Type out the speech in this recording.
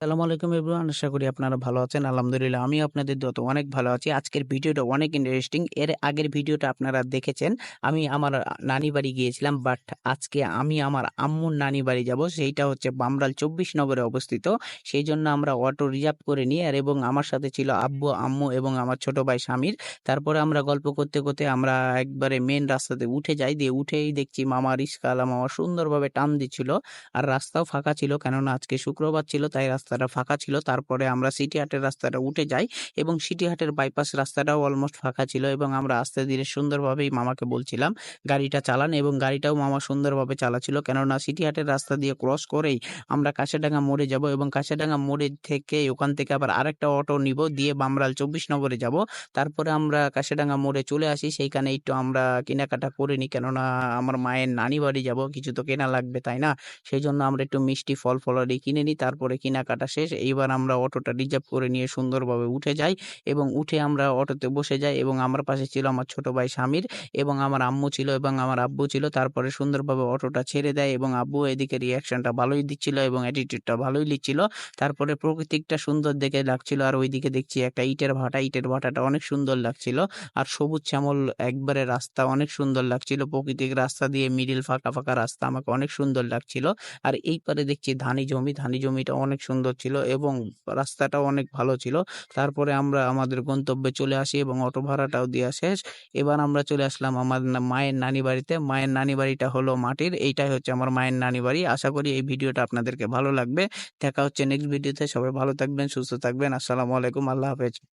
আসসালামু আলাইকুম এভরিওয়ান। আশা করি আপনারা ভালো আছেন। আলহামদুলিল্লাহ আমি আপনাদের দোয়াতে অনেক ভালো আছি। আজকের ভিডিওটা অনেক ইন্টারেস্টিং। এর আগের ভিডিওটা আপনারা দেখেছেন। আমি আমার নানি বাড়ি গিয়েছিলাম। বাট আজকে আমি আমার আম্মুর নানি বাড়ি যাব। সেইটা হচ্ছে বামরাল ২৪ নগরে অবস্থিত। সেইজন্য আমরা অটো রিজার্ভ করে নিই এবং আমার সাথে ছিল আব্বু, আম্মু এবং আমার ছোট ভাই শামির। তারপরে আমরা গল্প করতে, করতে আমরা একবারে মেইন রাস্তাতে উঠে যাই। দিয়ে উঠেই দেখছি মামা রিস্কাওয়ালা মামা সুন্দরভাবে টান দিচ্ছিল। আর রাস্তাও ফাঁকা ছিল, কেননা আজকে শুক্রবার ছিল তাই রাস্তাটা ফাঁকা ছিল। তারপরে আমরা সিটি হাটের রাস্তাটা উঠে যাই এবং সিটি হাটের বাইপাস রাস্তাটাও অলমোস্ট ফাঁকা ছিল এবং আমরা আস্তে ধীরে সুন্দরভাবেই মামাকে বলছিলাম গাড়িটা চালান এবং গাড়িটাও মামা সুন্দরভাবে চালাচ্ছিল, কেননা সিটি হাটের রাস্তা দিয়ে ক্রস করেই আমরা কাশেডাঙ্গা মোড়ে যাব এবং কাশেডাঙ্গা মোড়ে থেকে ওখান থেকে আবার আরেকটা অটো নিব, দিয়ে বামরাল ২৪ নগরে যাব। তারপরে আমরা কাশেডাঙ্গা মোড়ে চলে আসি, সেইখানে একটু আমরা কেনাকাটা করে নিই, কেননা আমার মায়ের নানি বাড়ি যাব, কিছু তো কেনা লাগবে তাই না। সেইজন্য আমরা একটু মিষ্টি ফল-ফলাদি কিনে নিই। তারপরে কেনাকাটা শেষ। এইবার আমরা অটোটা রিজার্ভ করে নিয়ে সুন্দরভাবে উঠে যাই এবং উঠে আমরা অটোতে বসে যাই এবং আমার পাশে ছিল আমার ছোট ভাই শামির এবং আমার আম্মু ছিল এবং আমার আব্বু ছিল। তারপরে সুন্দরভাবে অটোটা ছেড়ে দেয় এবং আব্বু এদিকে রিঅ্যাকশনটা ভালোই দিচ্ছিল এবং অ্যাটিটিউডটা ভালোই লিচ্ছিল। তারপরে প্রকৃতিকটা সুন্দর দেখে লাগছিল আর ওইদিকে দেখছি একটা ইটের ভাটা। ইটের ভাটাটা অনেক সুন্দর লাগছিল। আর সবুজ শ্যামল একবারে রাস্তা অনেক সুন্দর লাগছিল। প্রাকৃতিক রাস্তা দিয়ে মিডল ফাঁকা, ফাঁকা রাস্তা আমাকে অনেক সুন্দর লাগছিল। আর এই পারে দেখছি ধানি জমি, ধানি জমিটা অনেক সুন্দর ছিল এবং রাস্তাটাও অনেক ভালো ছিল। তারপরে আমরা আমাদের গন্তব্যে চলে আসি এবং অটো ভাড়াটাও দেয়া শেষ। এবার আমরা চলে আসলাম আমার মায়ের নানি বাড়িতে। মায়ের নানি বাড়িটা হলো মাটির। এইটাই হচ্ছে আমার মায়ের নানি বাড়ি। আশা করি এই ভিডিওটা আপনাদেরকে ভালো লাগবে। দেখা হচ্ছে নেক্সট ভিডিওতে। সবাই ভালো থাকবেন, সুস্থ থাকবেন। আসসালামু আলাইকুম। আল্লাহ হাফেজ।